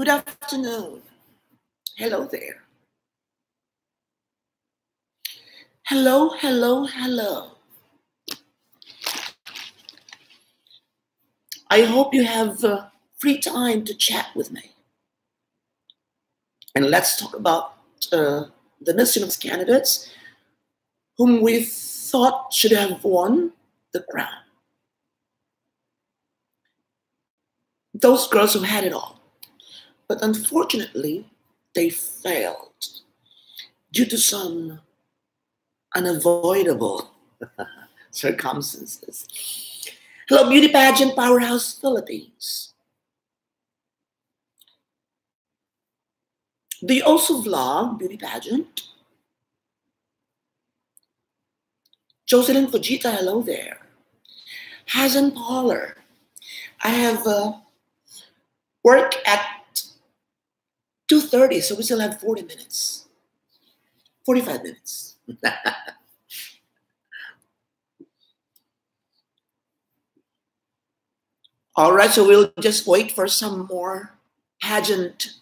Good afternoon. Hello there. Hello, hello, hello. I hope you have free time to chat with me. And let's talk about the Miss Universe candidates whom we thought should have won the crown. Those girls who had it all. But unfortunately, they failed due to some unavoidable circumstances. Hello, Beauty Pageant Powerhouse Philippines. Do you also vlog beauty pageant? Jocelyn Fujita, hello there. Hazen Poller. I have work at 2:30, so we still have 40 minutes. 45 minutes. All right, so we'll just wait for some more pageant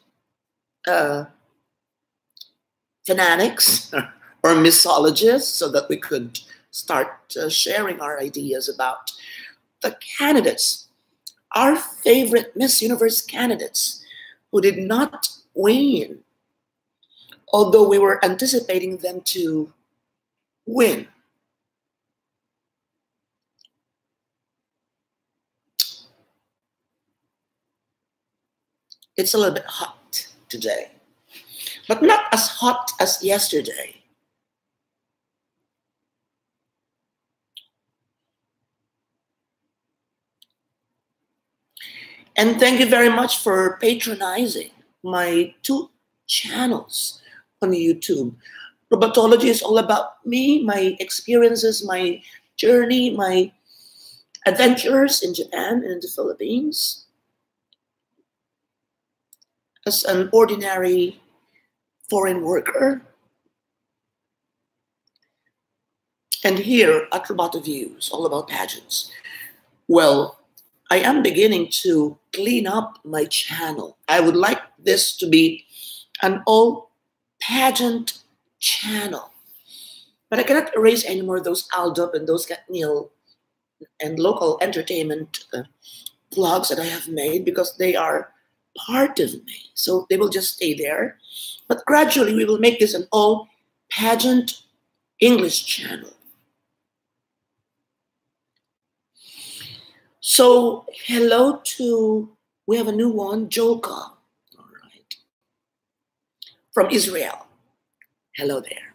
fanatics or mixologists so that we could start sharing our ideas about the candidates, our favorite Miss Universe candidates who did not win, although we were anticipating them to win. It's a little bit hot today, but not as hot as yesterday. And thank you very much for patronizing my 2 channels on YouTube. Robontology is all about me, my experiences, my journey, my adventures in Japan and in the Philippines as an ordinary foreign worker. And here at Roboto Views, all about pageants. Well, I am beginning to clean up my channel. I would like this to be an all pageant channel. But I cannot erase any more of those Aldup and those Katniel and local entertainment vlogs that I have made because they are part of me. So they will just stay there. But gradually we will make this an all pageant English channel. So hello to, we have a new one, Joka, all right, from Israel. Hello there.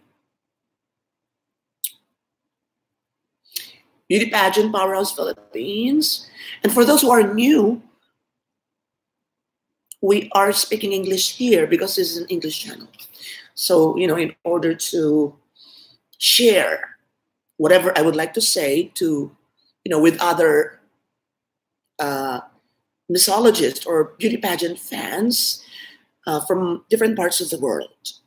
Beauty Pageant Powerhouse Philippines. And for those who are new, we are speaking English here because this is an English channel. So, in order to share whatever I would like to say to, with other mixologists or beauty pageant fans from different parts of the world.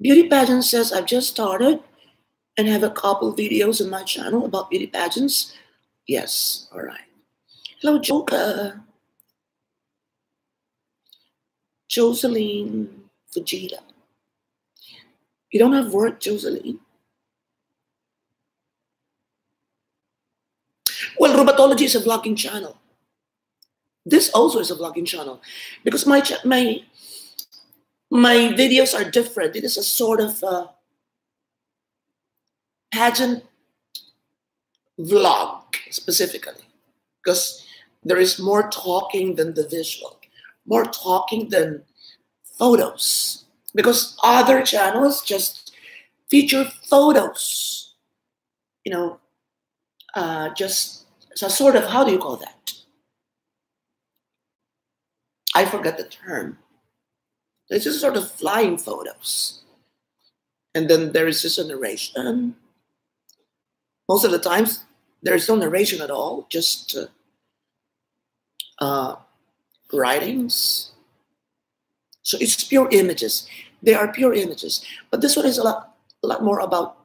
Beauty Pageant says, I've just started and have a couple videos on my channel about beauty pageants. Yes, all right. Hello, Joka. Jocelyn Fujita. You don't have work, Jocelyn? Well, Robontology is a vlogging channel. This also is a vlogging channel because my videos are different. It is a sort of pageant vlog specifically because there is more talking than the visual, more talking than photos, because other channels just feature photos, just a sort of, how do you call that? I forgot the term. It's just sort of flying photos. And then there is just a narration. Most of the times, there is no narration at all, just writings, So it's pure images. They are pure images. But this one is a lot more about,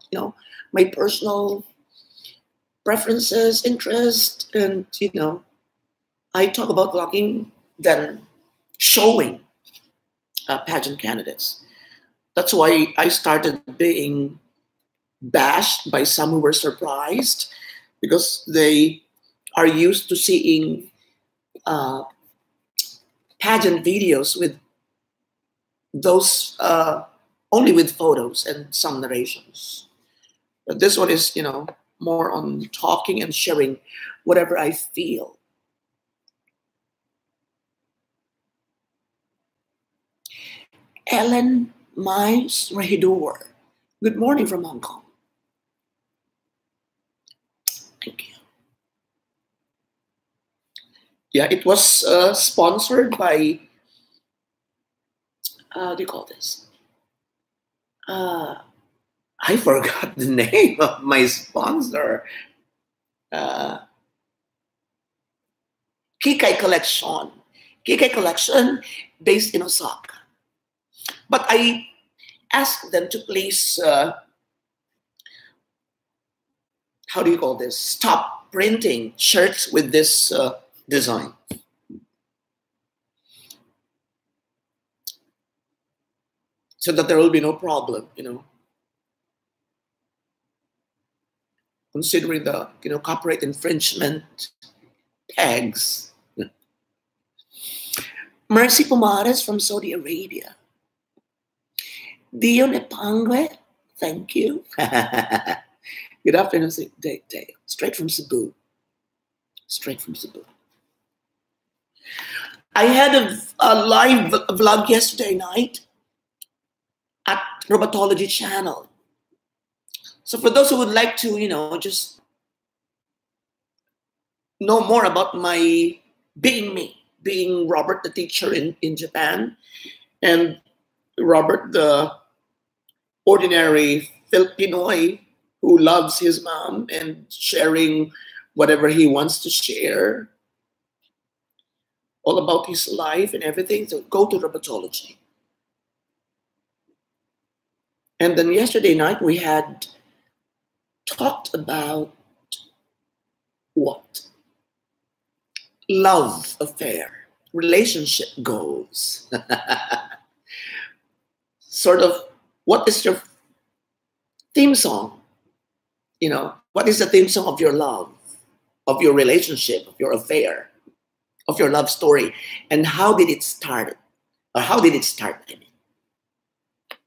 my personal preferences, interest, and, I talk about vlogging than showing pageant candidates. That's why I started being bashed by some who were surprised because they are used to seeing uh, pageant videos with those only with photos and some narrations. But this one is, more on talking and sharing whatever I feel. Ellen Mais Rahidor. Good morning from Hong Kong. Thank you. Yeah, it was sponsored by, what do you call this? I forgot the name of my sponsor. Kikai Collection. Kikai Collection based in Osaka. But I asked them to please, how do you call this? Stop printing shirts with this design. So that there will be no problem, considering the, copyright infringement tags. Mercy Pumares from Saudi Arabia. Dion Epangwe, thank you. Good afternoon, day. Straight from Cebu. Straight from Cebu. I had a live vlog yesterday night at Robontology channel. So for those who would like to, just know more about my being Robert the teacher in Japan, and Robert the ordinary Filipinoy who loves his mom and sharing whatever he wants to share, all about his life and everything, so go to Robontology. And then yesterday night we had talked about what? Love affair, relationship goals. Sort of, what is your theme song? What is the theme song of your love, of your relationship, of your affair, of your love story? And how did it start? Or how did it start, I mean?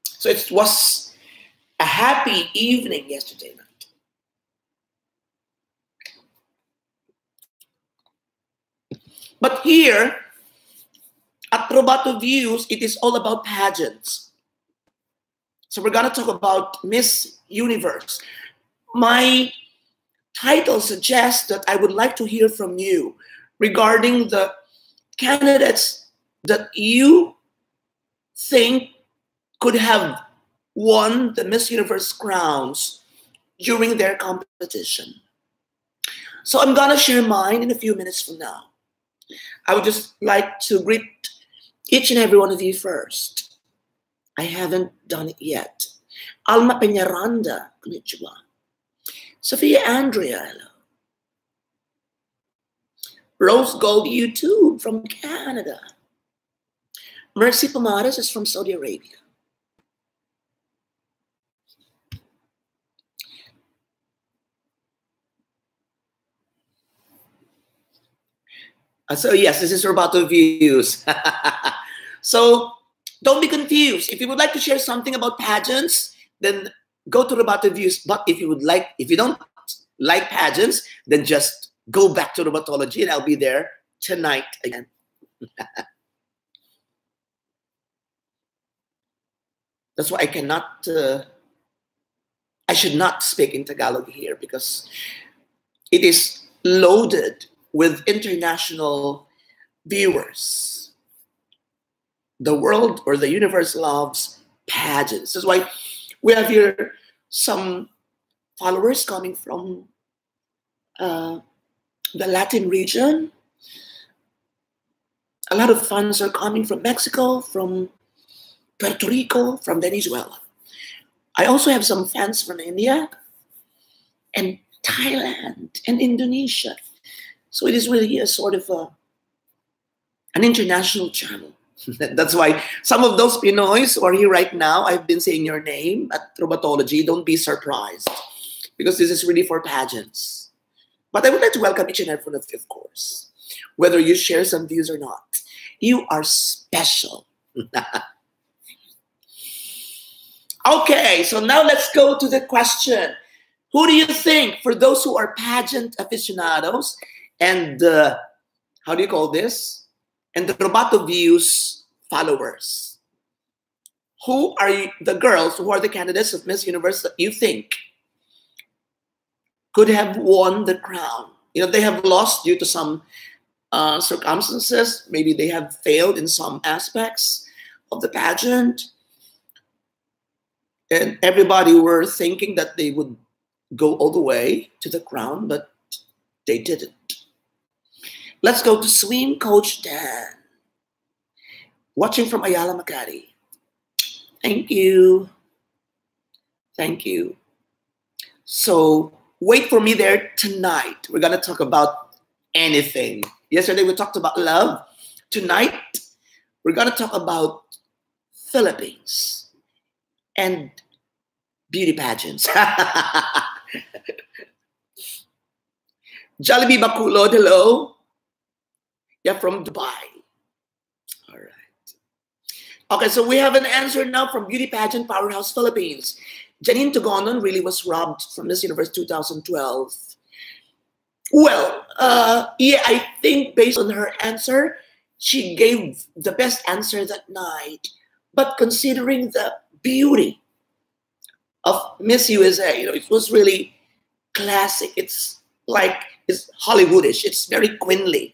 So it was a happy evening yesterday night. But here, at Robato Views, it is all about pageants. So we're going to talk about Miss Universe. My title suggests that I would like to hear from you regarding the candidates that you think could have won the Miss Universe crowns during their competition. So I'm going to share mine in a few minutes from now. I would just like to greet each and every one of you first. I haven't done it yet. Alma Peñaranda, konnichiwa. Sophia Andrea, hello. Rose Gold YouTube from Canada. Mercy Pumares is from Saudi Arabia. So yes, this is Robato Views. So don't be confused. If you would like to share something about pageants, then go to Robato Views. But if you don't like pageants, then just go back to Robontology and I'll be there tonight again. That's why I should not speak in Tagalog here because it is loaded with international viewers. The world or the universe loves pageants. That's why we have here some followers coming from the Latin region. A lot of fans are coming from Mexico, from Puerto Rico, from Venezuela. I also have some fans from India and Thailand and Indonesia. So it is really a sort of an international channel. That's why some of those Pinoys who are here right now, I've been saying your name at Trovatology. Don't be surprised, because this is really for pageants. But I would like to welcome each and every one of you, of course, whether you share some views or not. You are special. Okay, so now let's go to the question. Who do you think, for those who are pageant aficionados and, how do you call this? And the Robato Views followers, who are the girls who are the candidates of Miss Universe that you think could have won the crown? You know, they have lost due to some circumstances. Maybe they have failed in some aspects of the pageant. And everybody were thinking that they would go all the way to the crown, but they didn't. Let's go to Swim Coach Dan, watching from Ayala, Makati. Thank you. Thank you. So wait for me there tonight. We're going to talk about anything. Yesterday we talked about love. Tonight we're going to talk about Philippines and beauty pageants. Jollibee Bacolod, hello. Yeah, from Dubai. All right. Okay, so we have an answer now from Beauty Pageant Powerhouse Philippines. Janine Tugonon really was robbed from Miss Universe 2012. Well, yeah, I think based on her answer, she gave the best answer that night. But considering the beauty of Miss USA, you know, it was really classic. It's like, it's Hollywoodish. It's very queenly.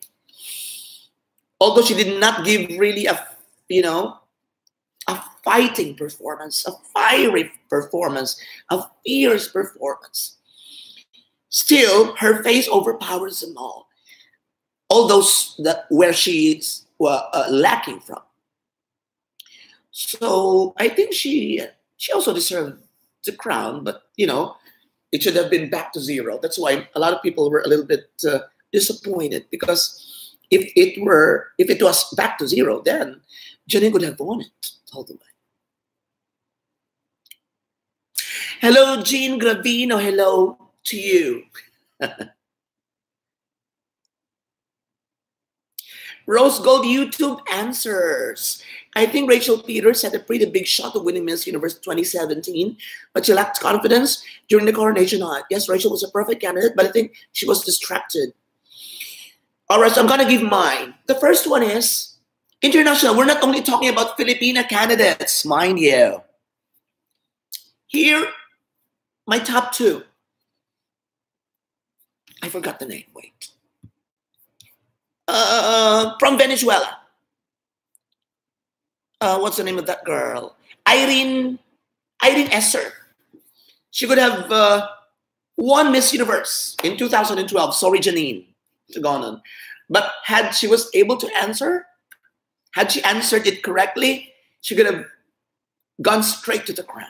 Although she did not give really a, you know, a fighting performance, a fiery performance, a fierce performance. Still, her face overpowers them all those that where she's lacking from. So I think she also deserved the crown, but you know, it should have been back to zero. That's why a lot of people were a little bit disappointed, because if it was back to zero, then Janine could have won it all the way. Hello, Jean Gravino. Hello to you. Rose Gold YouTube answers. I think Rachel Peters had a pretty big shot of winning Miss Universe 2017, but she lacked confidence during the coronation night. Yes, Rachel was a perfect candidate, but I think she was distracted. All right, so I'm going to give mine. The first one is international. We're not only talking about Filipina candidates, mind you. Here, my top two. I forgot the name, wait. From Venezuela. What's the name of that girl? Irene Esser. She could have won Miss Universe in 2012. Sorry, Janine Tugonon. But had she was able to answer, had she answered it correctly, she could have gone straight to the crown.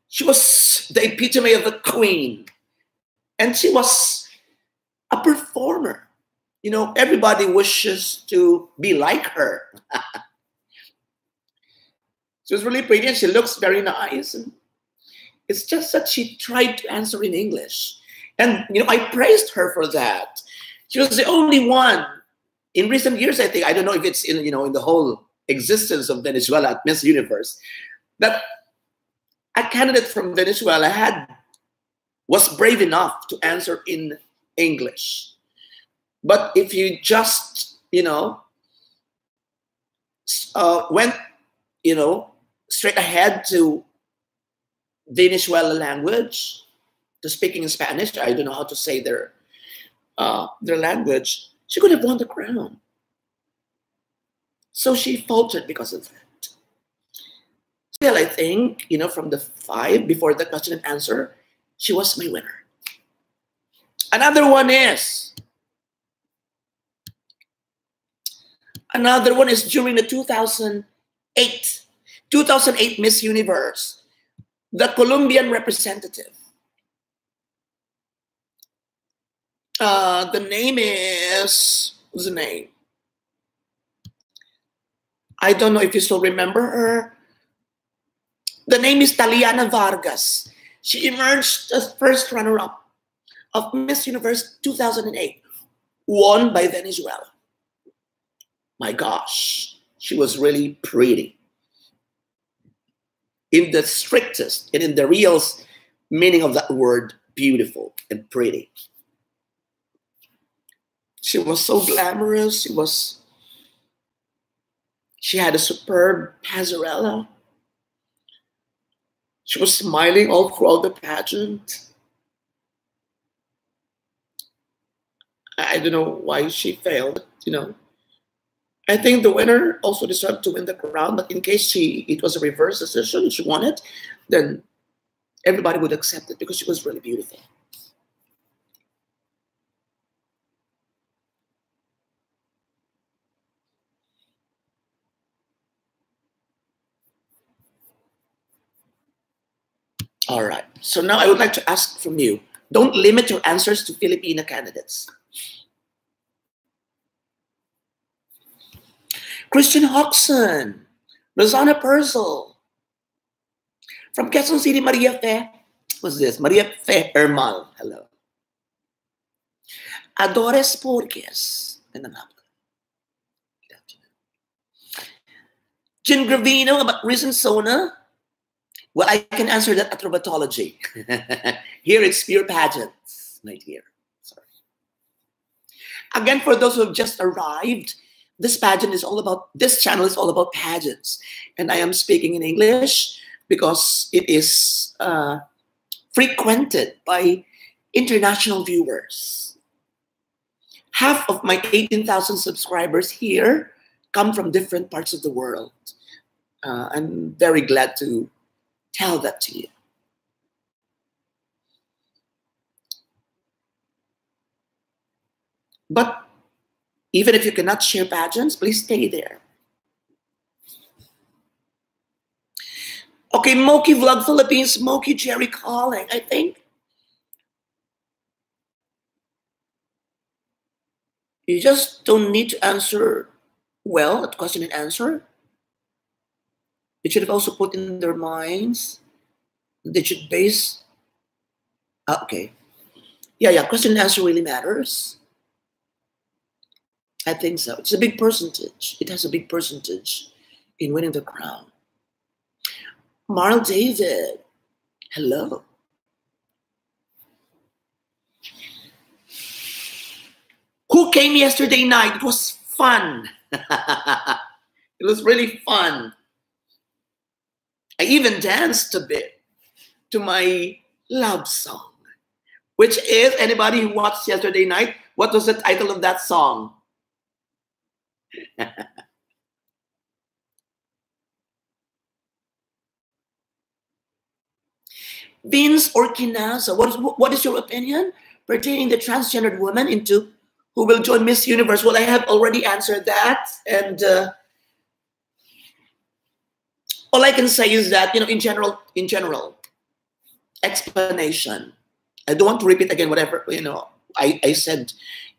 She was the epitome of a queen. And she was a performer. You know, everybody wishes to be like her. She was really pretty and she looks very nice. And it's just that she tried to answer in English. And, you know, I praised her for that. She was the only one in recent years, I think, I don't know if it's in, you know, in the whole existence of Venezuela at Miss Universe, that a candidate from Venezuela was brave enough to answer in English. But if you just, you know, went, you know, straight ahead to Venezuela language, to speaking in Spanish, I don't know how to say their language, she could have won the crown. So she faltered because of that. Still, I think, you know, from the 5 before the question and answer, she was my winner. Another one is during the 2008 2008 Miss Universe, the Colombian representative. The name is, what's the name? I don't know if you still remember her. The name is Taliana Vargas. She emerged as first runner-up of Miss Universe 2008, won by Venezuela. My gosh, she was really pretty. In the strictest and in the real meaning of that word, beautiful and pretty. She was so glamorous. She had a superb passerella. She was smiling all throughout the pageant. I don't know why she failed, you know. I think the winner also deserved to win the crown, but in case it was a reverse decision, she won it, then everybody would accept it because she was really beautiful. All right. So now I would like to ask from you, don't limit your answers to Filipina candidates. Christian Hodgson, Rosanna Purcell. From Quezon City, Maria Fe. What's this? Maria Fe Hermal. Hello. Adores Porges. Jin Gravino about recent Sona. Well, I can answer that at Robotology. Here it's pure pageants, my dear. Sorry. Again, for those who have just arrived, this channel is all about pageants. And I am speaking in English because it is frequented by international viewers. Half of my 18,000 subscribers here come from different parts of the world. I'm very glad to tell that to you. But even if you cannot share pageants, please stay there. Okay, Moki Vlog Philippines, Moki Jerry calling, I think. You just don't need to answer well at question and answer. They should have also put in their minds, they should base, okay. Yeah, question and answer really matters. I think so. It's a big percentage. It has a big percentage in winning the crown. Marl David, hello. Who came yesterday night? It was fun. It was really fun. I even danced a bit to my love song, which is, anybody who watched yesterday night, what was the title of that song? Vince Orquinaza, what is your opinion pertaining the transgendered woman who will join Miss Universe? Well, I have already answered that, and all I can say is that, in general, explanation. I don't want to repeat again whatever, I said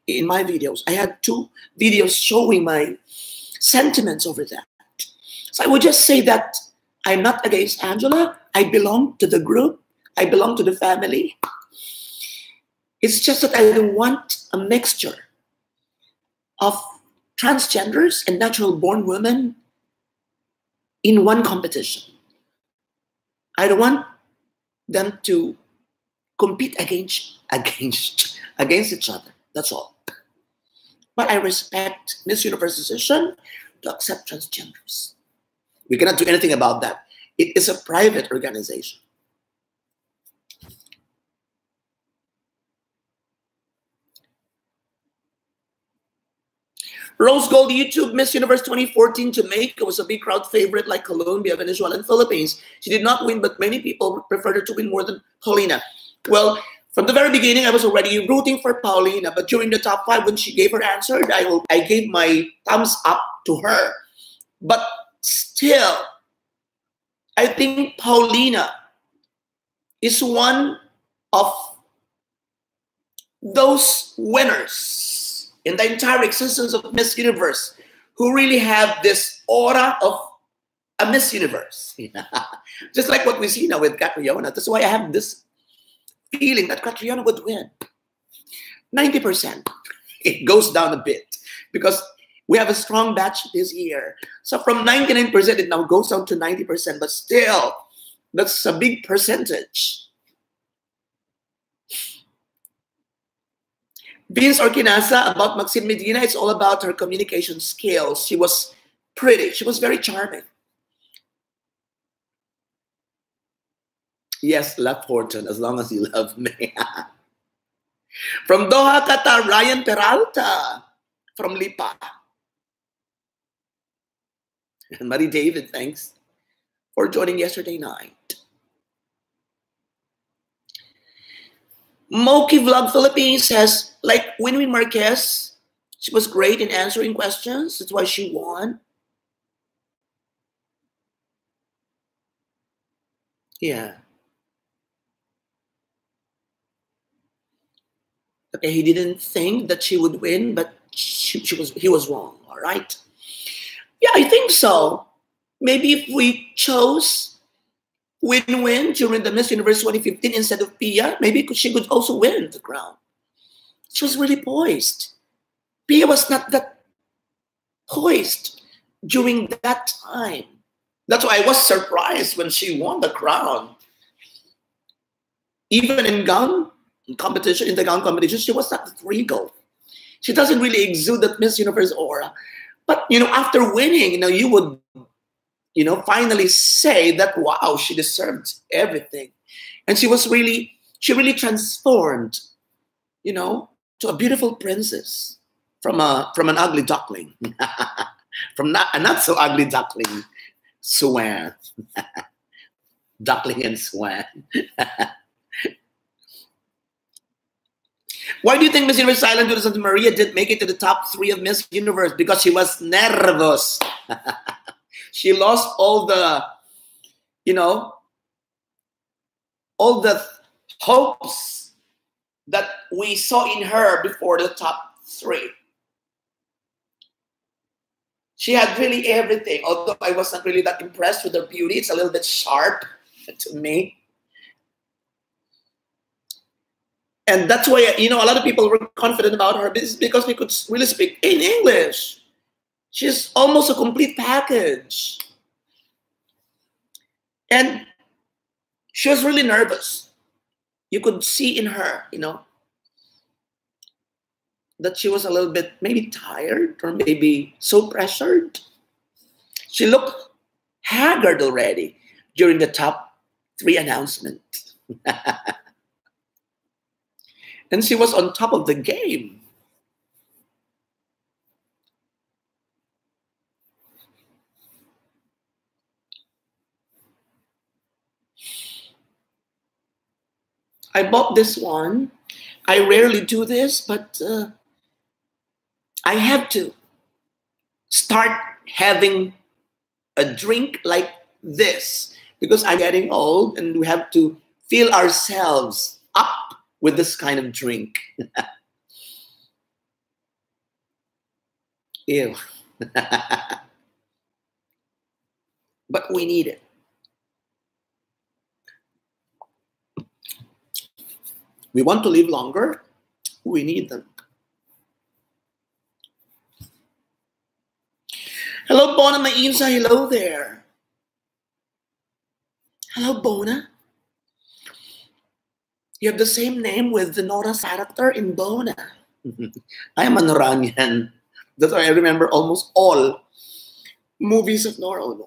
in my videos. I had 2 videos showing my sentiments over that. So I would just say that I'm not against Angela. I belong to the group. I belong to the family. It's just that I don't want a mixture of transgenders and natural-born women in one competition. I don't want them to compete against each other. That's all. But I respect Miss Universe decision to accept transgenders. We cannot do anything about that. It is a private organization. Rose Gold YouTube Miss Universe 2014 Jamaica was a big crowd favorite like Colombia, Venezuela, and Philippines. She did not win, but many people preferred her to win more than Paulina. Well, from the very beginning, I was already rooting for Paulina, but during the top 5, when she gave her answer, I gave my thumbs up to her. But still, I think Paulina is one of those winners in the entire existence of Miss Universe who really have this aura of a Miss Universe. Just like what we see now with Catriona. That's why I have this feeling that Catriona would win. 90%. It goes down a bit because we have a strong batch this year. So from 99%, it now goes down to 90%, but still, that's a big percentage. Vince Orquinasa, about Maxine Medina, it's all about her communication skills. She was pretty. She was very charming. Yes, love Fortune, as long as you love me. From Doha, Qatar, Ryan Peralta. From Lipa. And Marie David, thanks for joining yesterday night. Moki Vlog Philippines says, like Winwin Marquez, she was great in answering questions. That's why she won. Yeah. Okay, he didn't think that she would win, but he was wrong. All right. Yeah, I think so. Maybe if we chose Win-Win during the Miss Universe 2015 instead of Pia, maybe she could also win the crown. She was really poised. Pia was not that poised during that time. That's why I was surprised when she won the crown. Even in gown competition, in the gown competition, she was not that regal. She doesn't really exude that Miss Universe aura. But after winning, you would finally say that, wow, she deserved everything. And she really transformed, to a beautiful princess from an ugly duckling. From a not so ugly duckling, swan. Duckling and swan. Why do you think Miss Universe Island Julia Santa Maria didn't make it to the top 3 of Miss Universe? Because she was nervous. She lost all the, all the hopes that we saw in her before the top 3. She had really everything, although I was not really that impressed with her beauty. It's a little bit sharp to me. And that's why, a lot of people were confident about her because we could really speak in English. She's almost a complete package. And she was really nervous. You could see in her, that she was a little bit maybe tired or maybe so pressured. She looked haggard already during the top 3 announcement. And she was on top of the game. I bought this one. I rarely do this, but I have to start having a drink like this because I'm getting old and we have to fill ourselves up with this kind of drink. Ew. But we need it. We want to live longer. We need them. Hello, Bona Mainsa. Hello there. Hello, Bona. You have the same name with the Nora's character in Bona. I am a Noranian. That's why I remember almost all movies of Nora Honor.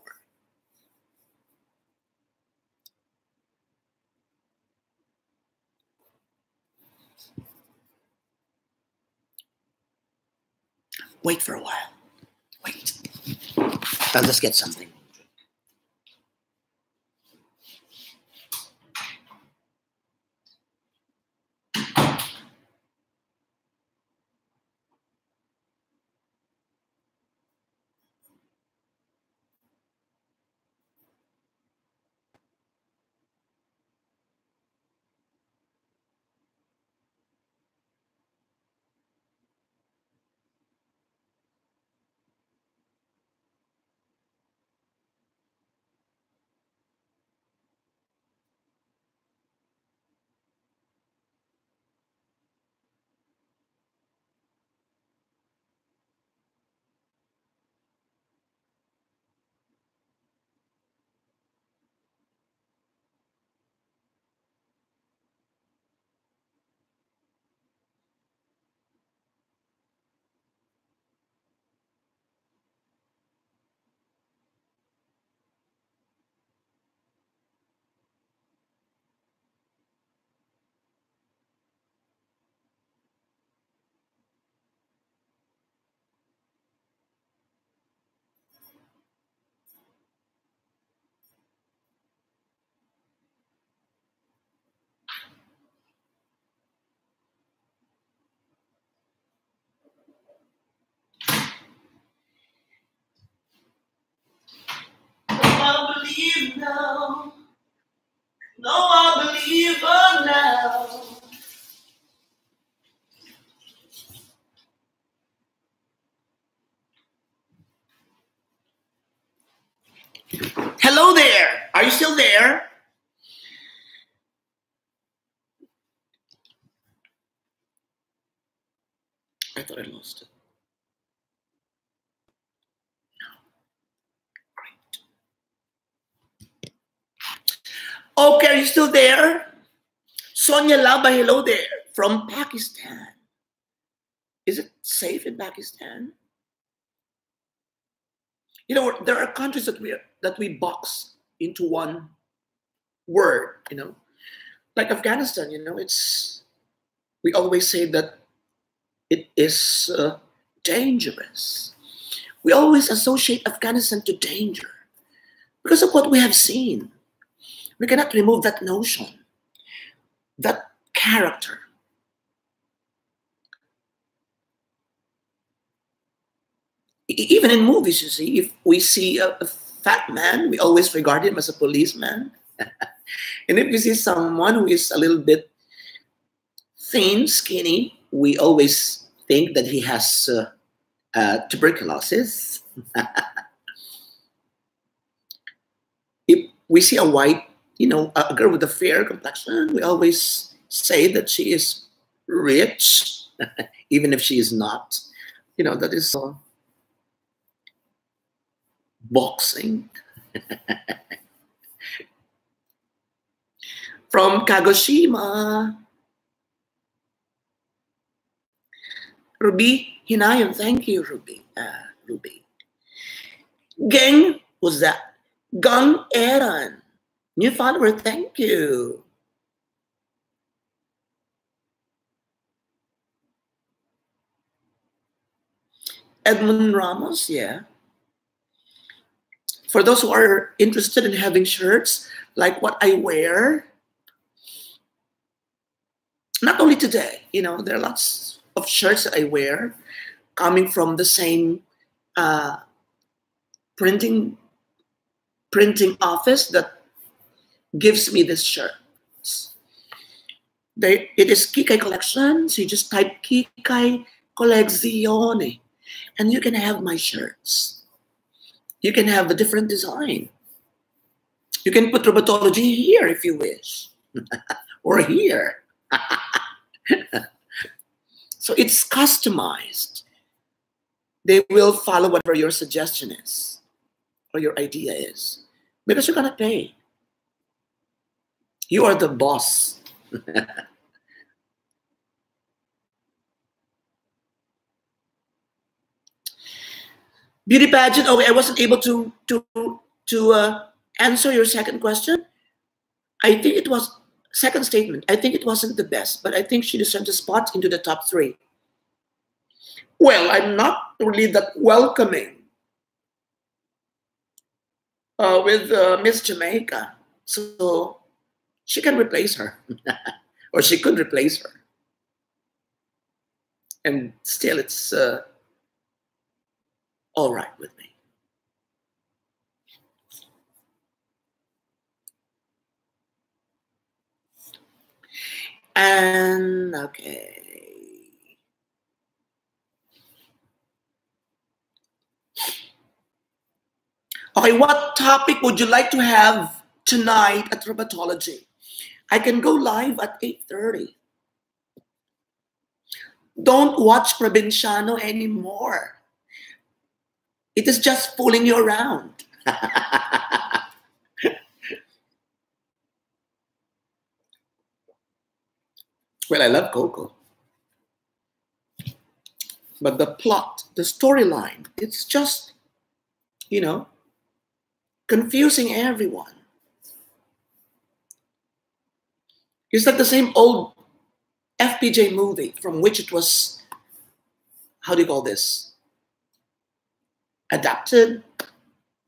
Wait for a while. Wait. I'll just get something. believe now. No, I believe her now. Hello there. Are you still there? I thought I lost it. Okay, are you still there? Sonia Laba, hello there from Pakistan. Is it safe in Pakistan? You know, there are countries that we box into one word. You know, like Afghanistan. You know, we always say that it is dangerous. We always associate Afghanistan to danger because of what we have seen. We cannot remove that notion, that character. Even in movies, you see, if we see a fat man, we always regard him as a policeman. And if we see someone who is a little bit thin, skinny, we always think that he has tuberculosis. If we see a white, you know, a girl with a fair complexion, we always say that she is rich, even if she is not. You know, that is boxing. From Kagoshima, Ruby Hinayon. Thank you, Ruby. Ruby. Gang, what's that? Gang Aaron. New follower, thank you. Edmund Ramos, yeah. For those who are interested in having shirts like what I wear, not only today, you know, there are lots of shirts that I wear coming from the same printing office that gives me this shirt. It is Kikai Collection. So you just type Kikai Collezione and you can have my shirts. You can have a different design. You can put Robontology here if you wish. Or here. So it's customized. They will follow whatever your suggestion is or your idea is. Because you're going to pay. You are the boss. Beauty pageant. Oh, I wasn't able to answer your second question. I think it was second statement. I think it wasn't the best, but I think she deserves a spot into the top 3. Well, I'm not really that welcoming with Miss Jamaica, so she can replace her, or she could replace her, and still it's all right with me. And okay. Okay, what topic would you like to have tonight at Robontology? I can go live at 8:30. Don't watch Provinciano anymore. It is just fooling you around. Well, I love Coco. But the plot, the storyline, it's just, you know, confusing everyone. Is that the same old FPJ movie from which it was, how do you call this? Adapted?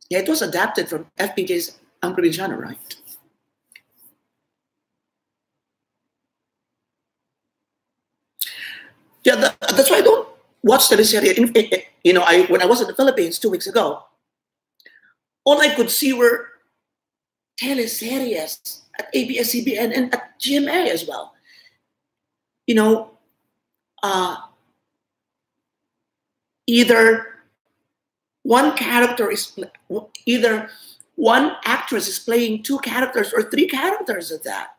Yeah, it was adapted from FPJ's Ang Provinciano, right? Yeah, that's why I don't watch teleserye. You know, when I was in the Philippines 2 weeks ago, all I could see were teleseries at ABS-CBN and at GMA as well. You know, either one actress is playing two characters or three characters of that.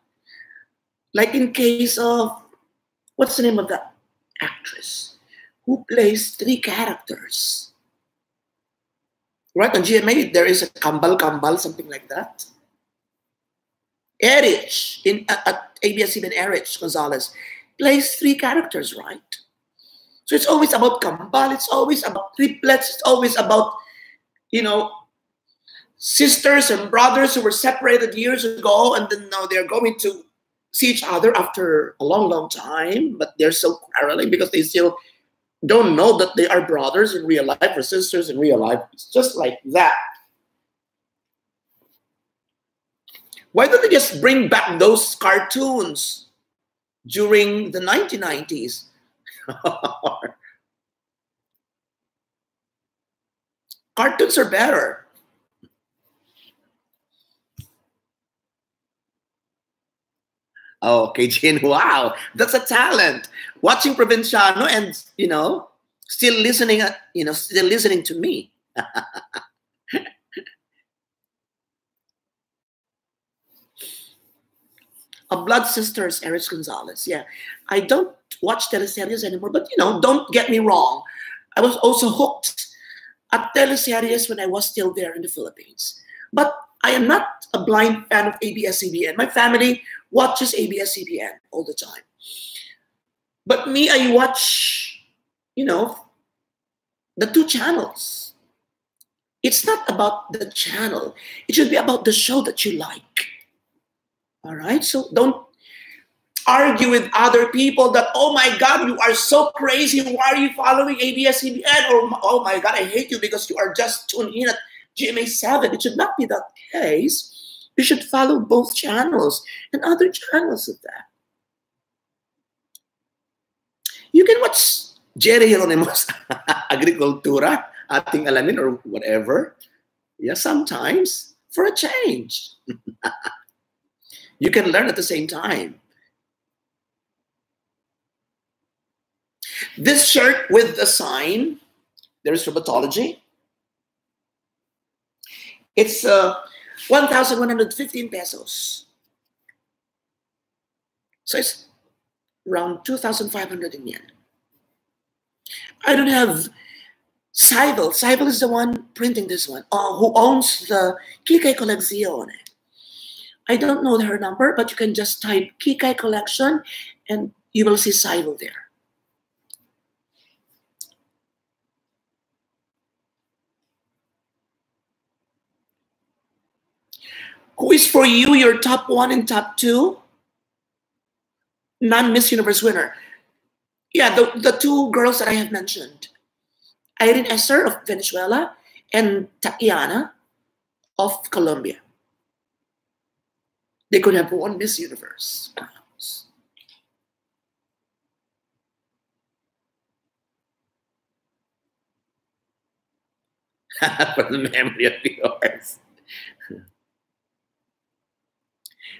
Like in case of, what's the name of that actress who plays three characters? Right, on GMA, there is a Kambal, something like that. Erich, at ABS-CBN, Erich Gonzalez plays three characters, right? So it's always about Kambal, it's always about triplets, it's always about, you know, sisters and brothers who were separated years ago, and then now they're going to see each other after a long, long time, but they're still quarreling because they still don't know that they are brothers in real life or sisters in real life. It's just like that. Why don't they just bring back those cartoons during the 1990s? Cartoons are better. Oh, Jin, wow, that's a talent. Watching Provinciano and, you know, still listening, still listening to me. A Blood Sisters, Erich Gonzalez. Yeah, I don't watch teleseries anymore, but, you know, don't get me wrong. I was also hooked at teleseries when I was still there in the Philippines. But I am not a blind fan of ABS-CBN. My family watches ABS-CBN all the time. But me, I watch, you know, the two channels. It's not about the channel. It should be about the show that you like. All right? So don't argue with other people that, oh my God, you are so crazy. Why are you following ABS-CBN? Or, oh my God, I hate you because you are just tuned in at GMA7. It should not be that case. You should follow both channels and other channels of that. You can watch Jerry Geronimo's Agricultura, Ating Alamin, or whatever. Yeah, sometimes for a change. You can learn at the same time. This shirt with the sign, there's Rheumatology. It's 1,115 pesos. So it's around 2,500 in yen. I don't have Seibel. Seibel is the one printing this one, who owns the Kikay Coleccione. I don't know her number, but you can just type Kikay Collection and you will see Seibel there. Who is for you your top one and top two? Non-Miss Universe winner. Yeah, the two girls that I have mentioned. Irene Esser of Venezuela and Tatiana of Colombia. They could have won Miss Universe. For the memory of yours.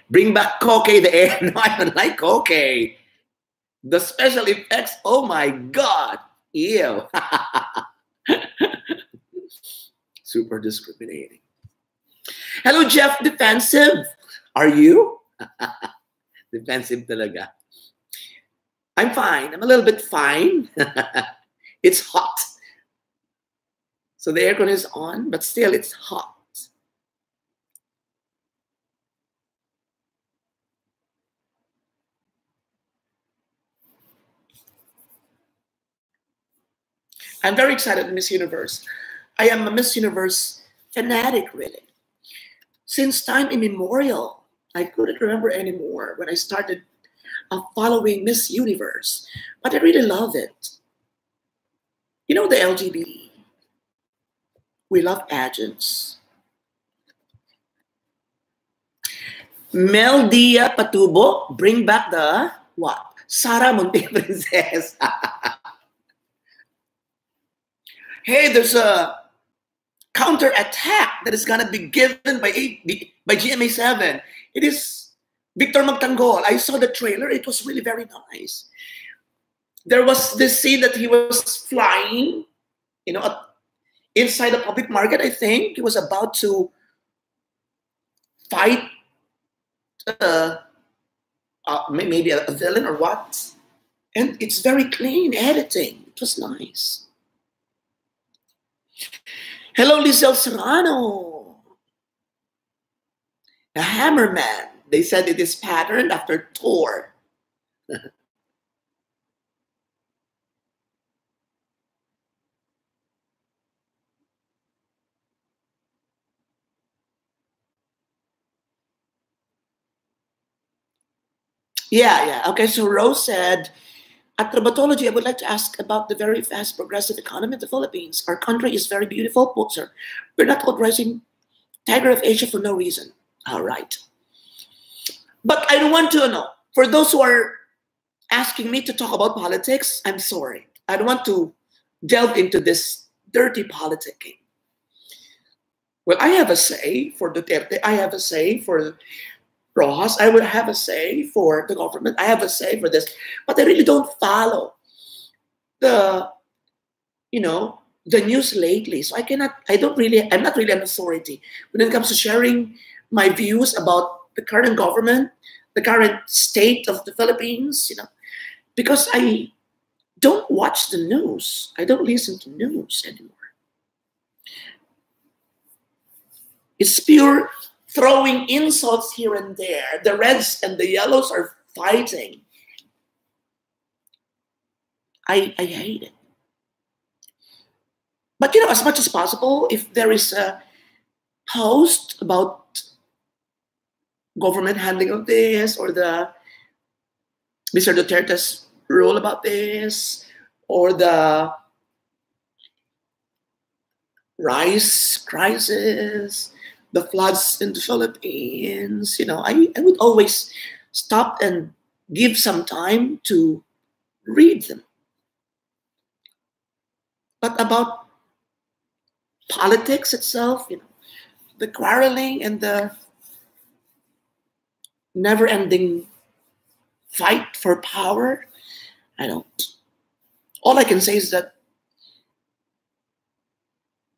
Bring back Koke the air. No, I don't like Koke. The special effects, oh my God. Ew. Super discriminating. Hello, Jeff Defensive. Are you? Defensive talaga. I'm fine. I'm a little bit fine. It's hot. So the aircon is on, but still it's hot. I'm very excited Miss Universe. I am a Miss Universe fanatic, really. Since time immemorial, I couldn't remember anymore when I started following Miss Universe, but I really love it. You know the LGBT. We love pageants. Mel Dia Patubo, bring back the what? Sara Monte Princess. Hey, there's a counterattack that is going to be given by GMA7. It is Victor Magtanggol. I saw the trailer. It was really very nice. There was this scene that he was flying, inside the public market, I think. He was about to fight maybe a villain or what. And it's very clean editing. It was nice. Hello, Lizelle Serrano. The Hammerman. They said it is patterned after Thor. Yeah. Okay, so Rose said, at Traumatology, I would like to ask about the very fast progressive economy of the Philippines. Our country is very beautiful, but sir, we're not authorizing Tiger of Asia for no reason. All right. But I don't want to know. For those who are asking me to talk about politics, I'm sorry. I don't want to delve into this dirty politicking. Well, I have a say for Duterte. I have a say for Rojas. I would have a say for the government. I have a say for this. But I really don't follow the news lately. So I'm not really an authority when it comes to sharing my views about the current government, the current state of the Philippines, because I don't watch the news. I don't listen to news anymore. It's pure throwing insults here and there. The reds and the yellows are fighting. I hate it. But as much as possible, if there is a post about government handling of this, or the Mr. Duterte's rule about this, or the rice crisis, the floods in the Philippines, I would always stop and give some time to read them. But about politics itself, the quarreling and the never-ending fight for power, I don't. All I can say is that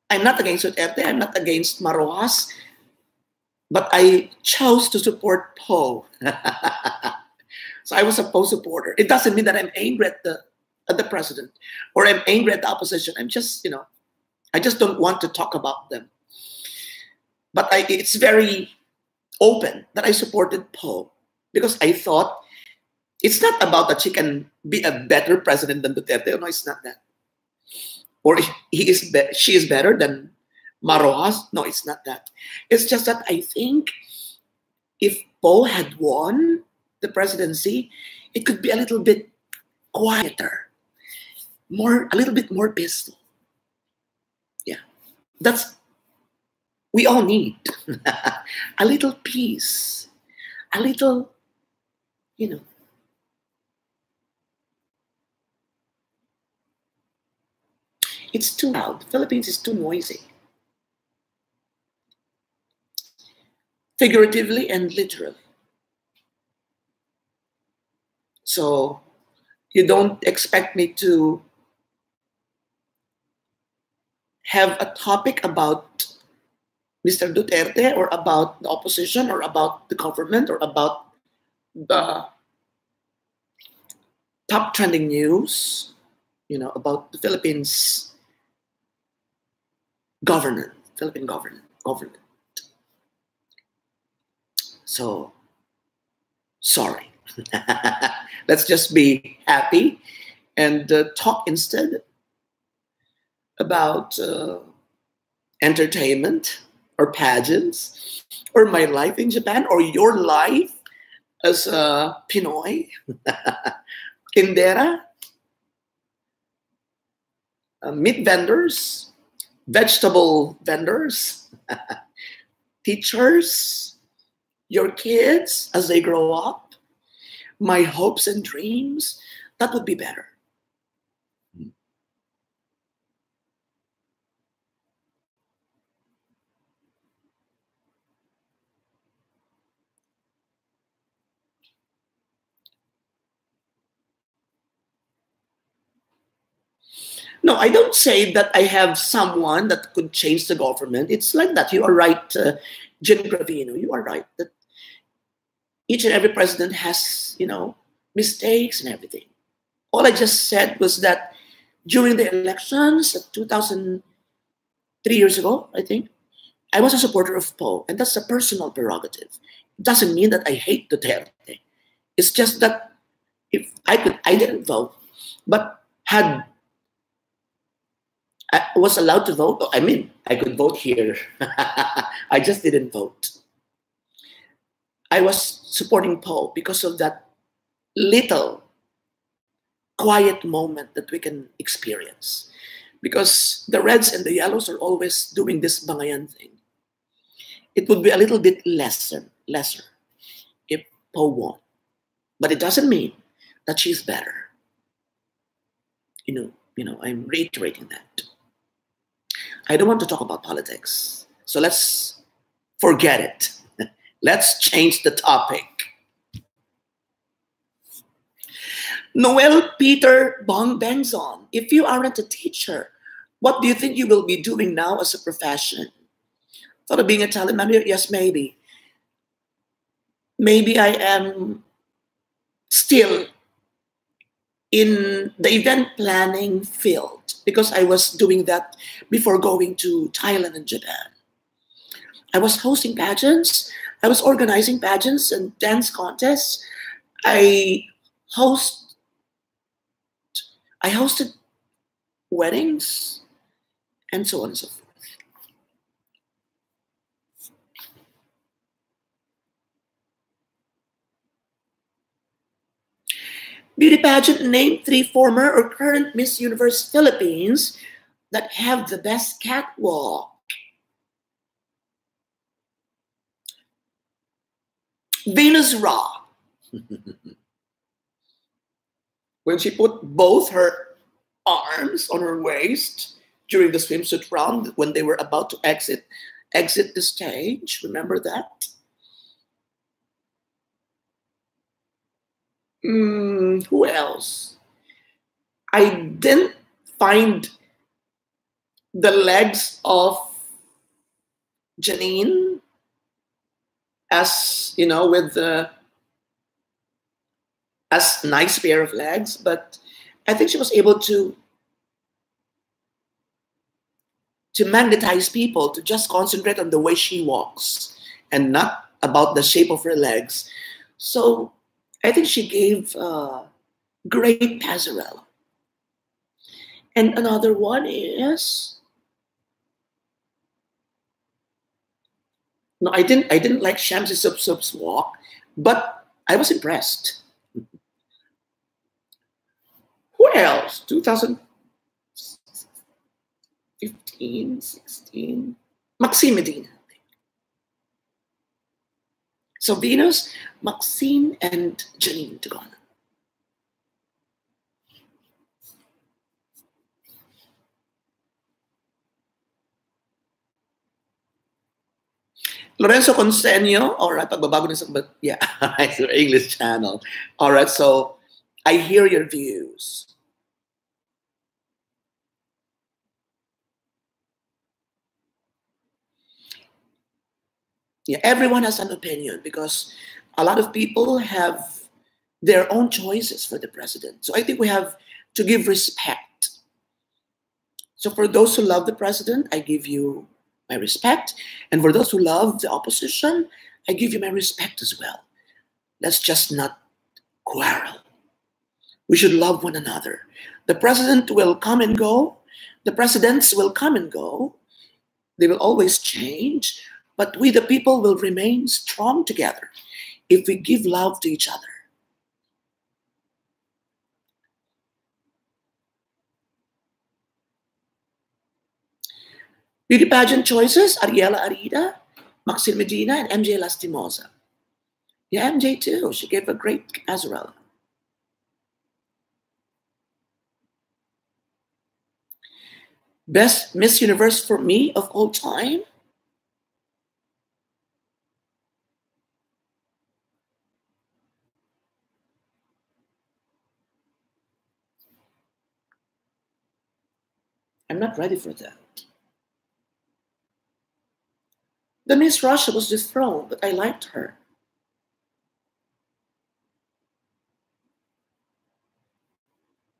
I'm not against Duterte, I'm not against Marojas, but I chose to support Poe. So I was a Poe supporter. It doesn't mean that I'm angry at the president or I'm angry at the opposition. I'm just, I just don't want to talk about them. But it's very open that I supported Poe because I thought it's not about that she can be a better president than Duterte. No, it's not that. Or she is better than Marojas. No, it's not that. It's just that I think if Poe had won the presidency, it could be a little bit quieter, a little bit more peaceful. Yeah, we all need a little peace, a little, It's too loud. The Philippines is too noisy. Figuratively and literally. So you don't expect me to have a topic about Mr. Duterte or about the opposition or about the government or about the top trending news, about the Philippines Philippine government. So, sorry. Let's just be happy and talk instead about entertainment or pageants or my life in Japan or your life as a Pinoy, tindera, meat vendors, vegetable vendors, teachers, your kids as they grow up, my hopes and dreams, that would be better. No, I don't say that I have someone that could change the government. It's like that. You are right, Jim Gravino. You are right that each and every president has, mistakes and everything. All I just said was that during the elections of 2003 years ago, I think, I was a supporter of Poe, and that's a personal prerogative. It doesn't mean that I hate Duterte. It's just that if I didn't vote, but had I was allowed to vote. I mean, I could vote here. I just didn't vote. I was supporting Poe because of that little quiet moment that we can experience. Because the Reds and the Yellows are always doing this bangayan thing. It would be a little bit lesser if Poe won. But it doesn't mean that she's better. I'm reiterating that. I don't want to talk about politics. So let's forget it. Let's change the topic. Noel Peter Bong Bengzon, if you aren't a teacher, what do you think you will be doing now as a profession? Thought of being a talent manager? Yes, maybe. Maybe I am still in the event planning field because I was doing that before going to Thailand and Japan. I was hosting pageants. I was organizing pageants and dance contests. I host I hosted weddings and so on and so forth. Beauty pageant, name 3 former or current Miss Universe Philippines that have the best catwalk. Venus Ra. When she put both her arms on her waist during the swimsuit round when they were about to exit the stage. Remember that? Who else? I didn't find the legs of Janine as, with the as nice pair of legs, but I think she was able to magnetize people to just concentrate on the way she walks and not about the shape of her legs. So I think she gave great passerelle. And another one is no, I didn't like Shamsi Sup's walk, but I was impressed. Who else? 2015, 16. Maxine Medina. So Venus, Maxine, and Janine Tagona. Lorenzo Consenio, all right, pagbabago na but yeah, it's your English channel. All right, so I hear your views. Yeah, everyone has an opinion because a lot of people have their own choices for the president. So I think we have to give respect. So for those who love the president, I give you my respect. And for those who love the opposition, I give you my respect as well. Let's just not quarrel. We should love one another. The president will come and go. The presidents will come and go. They will always change. But we, the people, will remain strong together if we give love to each other. Beauty pageant choices, Ariela Arida, Maxine Medina, and MJ Lastimosa. Yeah, MJ too. She gave a great passerelle. Best Miss Universe for me of all time? not ready for that. The Miss Russia was dethroned, but I liked her.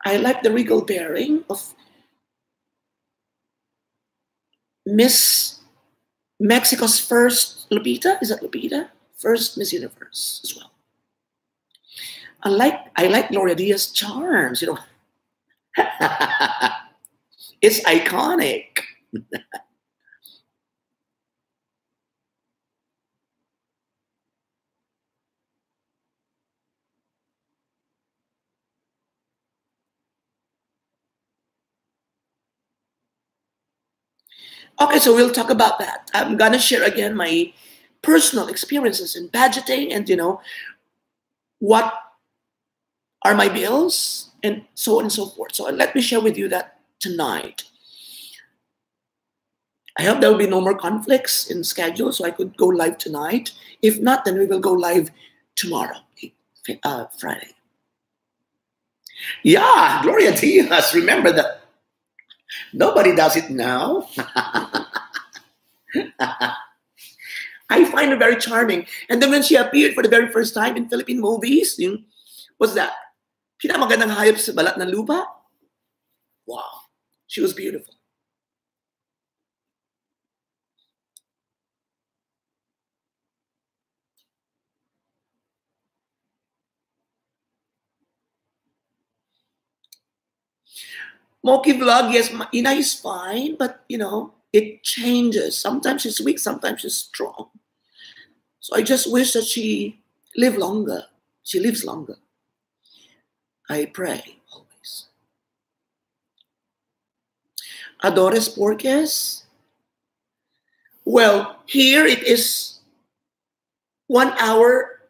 I like the regal bearing of Miss Mexico's first Lupita. Is that Lupita? First Miss Universe as well. I like Gloria Diaz's charms, you know. It's iconic. Okay, so we'll talk about that. I'm gonna share again my personal experiences in budgeting and what are my bills and so on and so forth. So let me share with you that tonight. I hope there will be no more conflicts in schedule so I could go live tonight. If not, then we will go live tomorrow, Friday. Yeah, Gloria Diaz. Remember that. Nobody does it now. I find her very charming. And then when she appeared for the very first time in Philippine movies, what's that? Pinamagandang hayop sa balat ng lupa? Wow. She was beautiful. Moki vlog, yes, Ina is fine, but it changes. Sometimes she's weak, sometimes she's strong. So I just wish that she live longer. She lives longer. I pray always. Adores Porques. Well, here it is 1 hour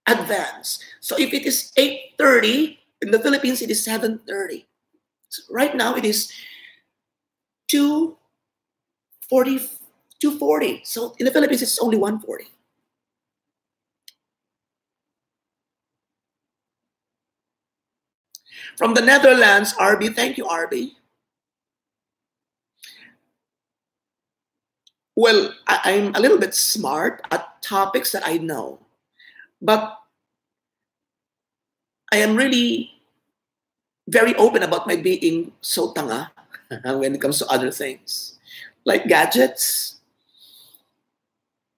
advance. So if it is 8:30, in the Philippines it is 7:30. So right now it is 2:40. So in the Philippines it's only 1:40. From the Netherlands, Arby. Thank you, Arby. Well, I'm a little bit smart at topics that I know, but I am really very open about my being so tanga when it comes to other things, like gadgets.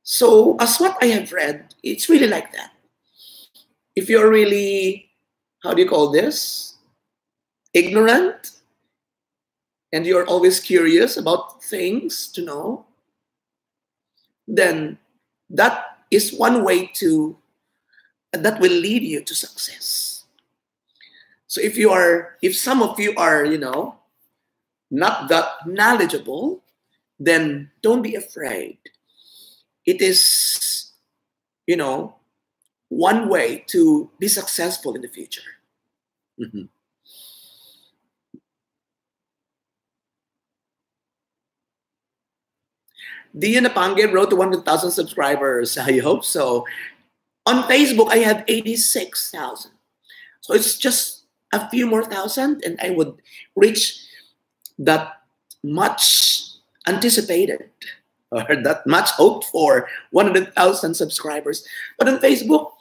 So, as what I have read, it's really like that. If you're really, how do you call this? Ignorant, and you're always curious about things to know, then that is one way that will lead you to success. So if some of you are, not that knowledgeable, then don't be afraid. It is, one way to be successful in the future. Mm-hmm. Dia Napange wrote to 100,000 subscribers. I hope so. On Facebook, I have 86,000. So it's just a few more thousand, and I would reach that much anticipated or that much hoped for 100,000 subscribers. But on Facebook,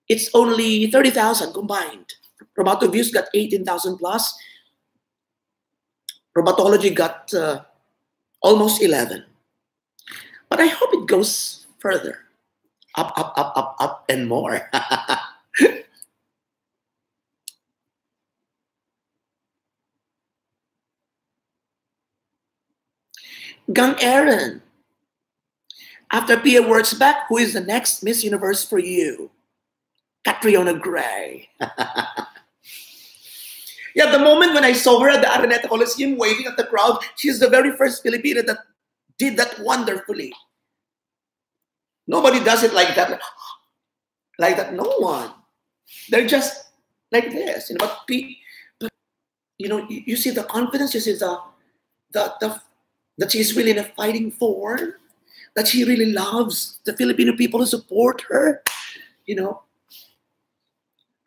it's only 30,000 combined. Roboto Views got 18,000 plus. Robotology got almost 11. But I hope it goes further. Up, and more. Gang Aaron. After Pia Wurtzbach, who is the next Miss Universe for you? Catriona Gray. Yeah, the moment when I saw her at the Araneta Coliseum waving at the crowd, she's the very first Filipina that did that wonderfully. Nobody does it like that. Like that, no one. They're just like this. But you see the confidence, you see the that she's really in a fighting form, that she really loves the Filipino people who support her.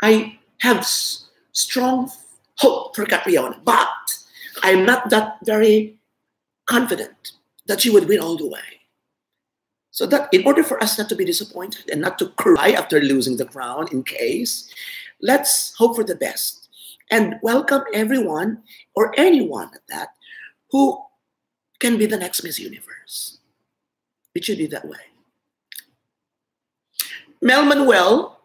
I have strong hope for Catriona, but I'm not that very confident that she would win all the way. So that in order for us not to be disappointed and not to cry after losing the crown in case, let's hope for the best and welcome everyone or anyone at that who can be the next Miss Universe. It should be that way. Mel Manuel,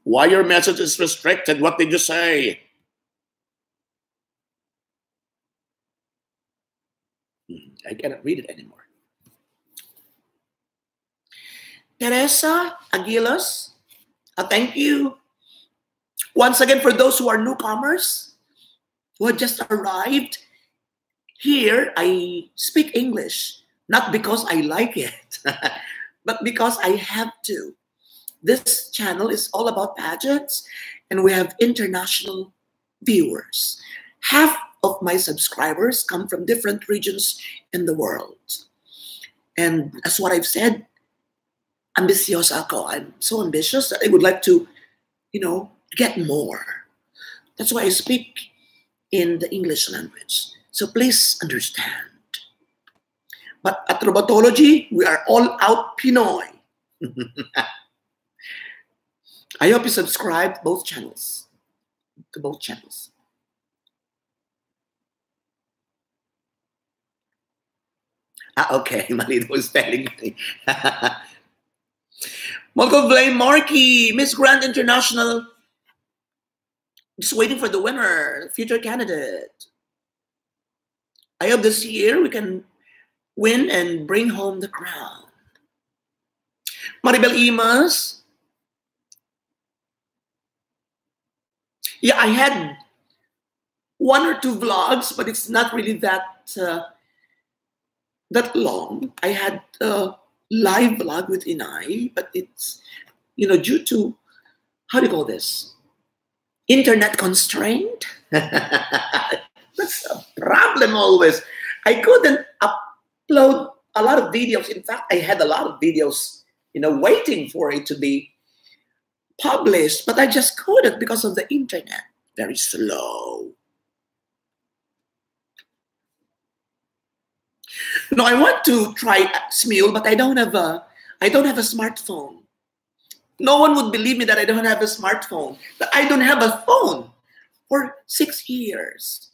why your message is restricted? What did you say? I cannot read it anymore. Teresa Aguilas, thank you. Once again, for those who are newcomers, who have just arrived, here I speak English, not because I like it, but because I have to. This channel is all about pageants, and we have international viewers. Half of my subscribers come from different regions in the world. And as what I've said, ambisyosa ako. I'm so ambitious that I would like to, get more. That's why I speak in the English language. So please understand. But at Robontology, we are all out Pinoy. I hope you subscribe to both channels. Okay, malito spelling. Mogul Blame Marky, Miss Grand International. Just waiting for the winner, future candidate. I hope this year we can win and bring home the crown. Maribel Imas. Yeah, I had one or two vlogs, but it's not really that long. I had a live vlog with Inay, but it's, due to, how do you call this? Internet constraint. That's a problem always. I couldn't upload a lot of videos. In fact, I had a lot of videos, waiting for it to be published, but I just couldn't because of the internet. Very slow. No, I want to try Smule, but I don't have a smartphone. No one would believe me that I don't have a smartphone. That I don't have a phone for 6 years.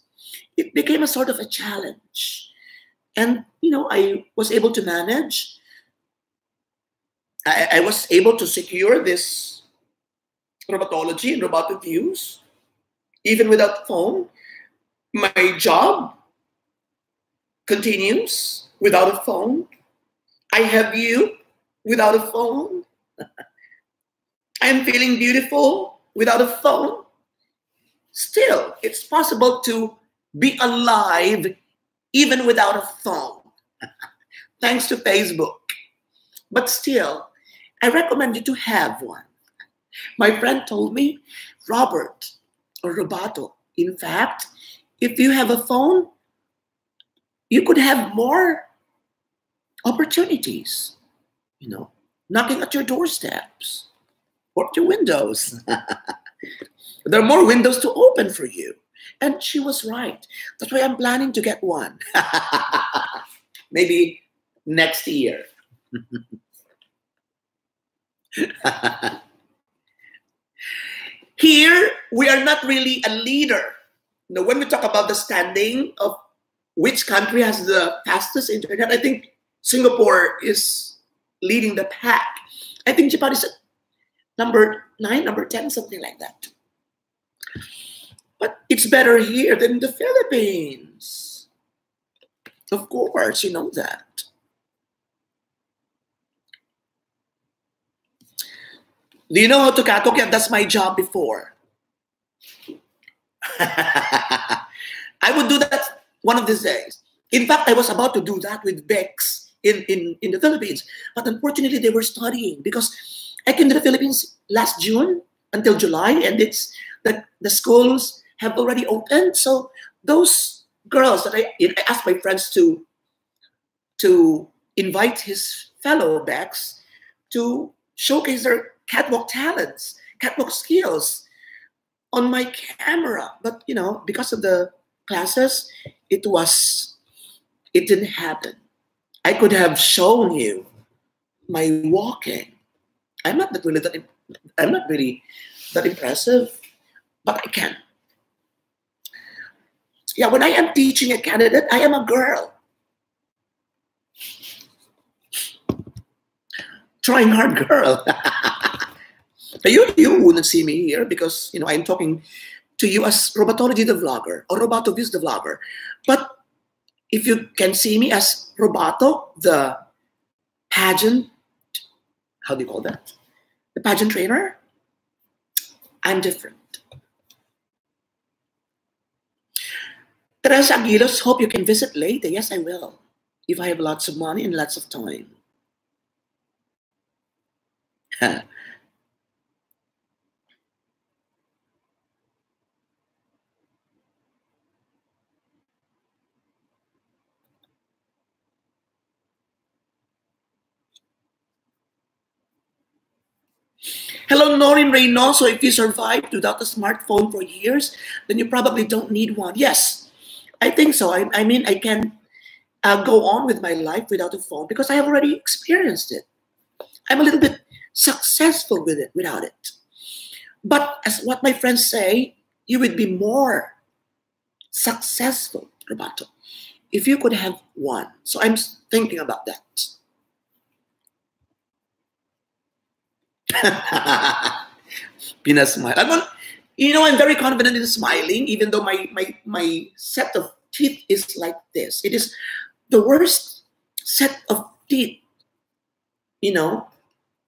It became a sort of a challenge. And, I was able to manage. I was able to secure this Robotology and Robotic Views, even without phone. My job continues without a phone. I have you without a phone. I'm feeling beautiful without a phone. Still, it's possible to be alive even without a phone, thanks to Facebook. But still, I recommend you to have one. My friend told me, Robert or Robato, in fact, if you have a phone, you could have more opportunities, knocking at your doorsteps or your windows. There are more windows to open for you. And she was right. That's why I'm planning to get one. Maybe next year. Here, we are not really a leader. When we talk about the standing of which country has the fastest internet, I think Singapore is leading the pack. I think Japan is at number 9, number 10, something like that. But it's better here than the Philippines. Of course, you know that. Do you know how to karaoke? That's my job before. I would do that one of these days. In fact, I was about to do that with Bex in the Philippines. But unfortunately, they were studying because I came to the Philippines last June until July, and it's the schools have already opened. So those girls that I asked my friends to invite his fellow Bex to showcase their catwalk talents, catwalk skills on my camera. But, because of the classes, it didn't happen. I could have shown you my walking. I'm not really that impressive, but I can. Yeah, when I am teaching a candidate, I am a girl. Trying hard girl. You wouldn't see me here because I'm talking to you as Robatology the vlogger or Robato the vlogger. But if you can see me as Robato the pageant, how do you call that? The pageant trainer, I'm different. Teresa Aguilos, hope you can visit later. Yes, I will. If I have lots of money and lots of time. Hello, Noreen Reynoso. If you survived without a smartphone for years, then you probably don't need one. Yes, I think so. I mean, I can go on with my life without a phone because I have already experienced it. I'm a little bit successful with it without it. But as what my friends say, you would be more successful, Roberto, if you could have one. So I'm thinking about that. Pina smile. I'm very confident in smiling, even though my set of teeth is like this. It is the worst set of teeth,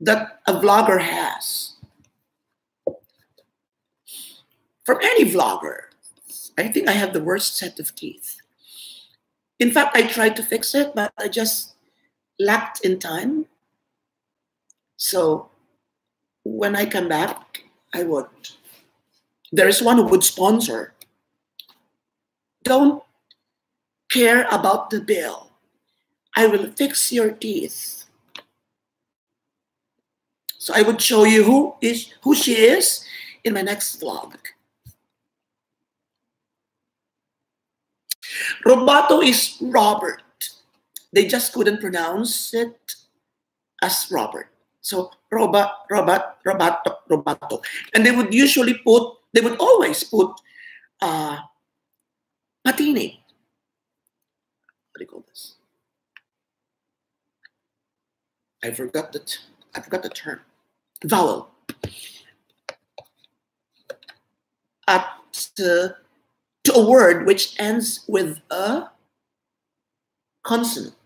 that a vlogger has. From any vlogger, I think I have the worst set of teeth. In fact, I tried to fix it, but I just lacked in time. So when I come back, I would. There is one who would sponsor. Don't care about the bill. I will fix your teeth. So I would show you who she is in my next vlog. Robato is Robert. They just couldn't pronounce it as Robert. So Robato. And they would always put patini. What do you call this? I forgot the term. Vowel. To a word which ends with a consonant.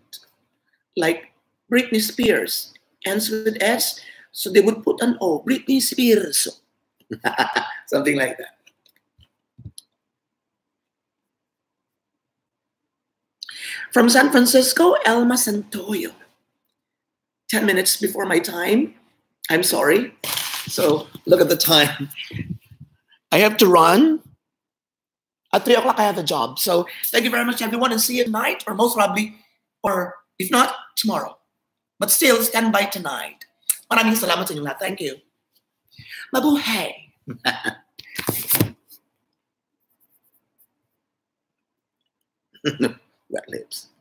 Like Britney Spears ends with S, so they would put an O. Britney Spears. Something like that. From San Francisco, Elma Santoyo. 10 minutes before my time. I'm sorry. So look at the time. I have to run. At 3 o'clock, I have a job. So thank you very much, everyone, and see you tonight, or most probably, or if not, tomorrow. But still, stand by tonight. Maraming salamat sa inyo lahat. Thank you. Mabuhay. Wet lips.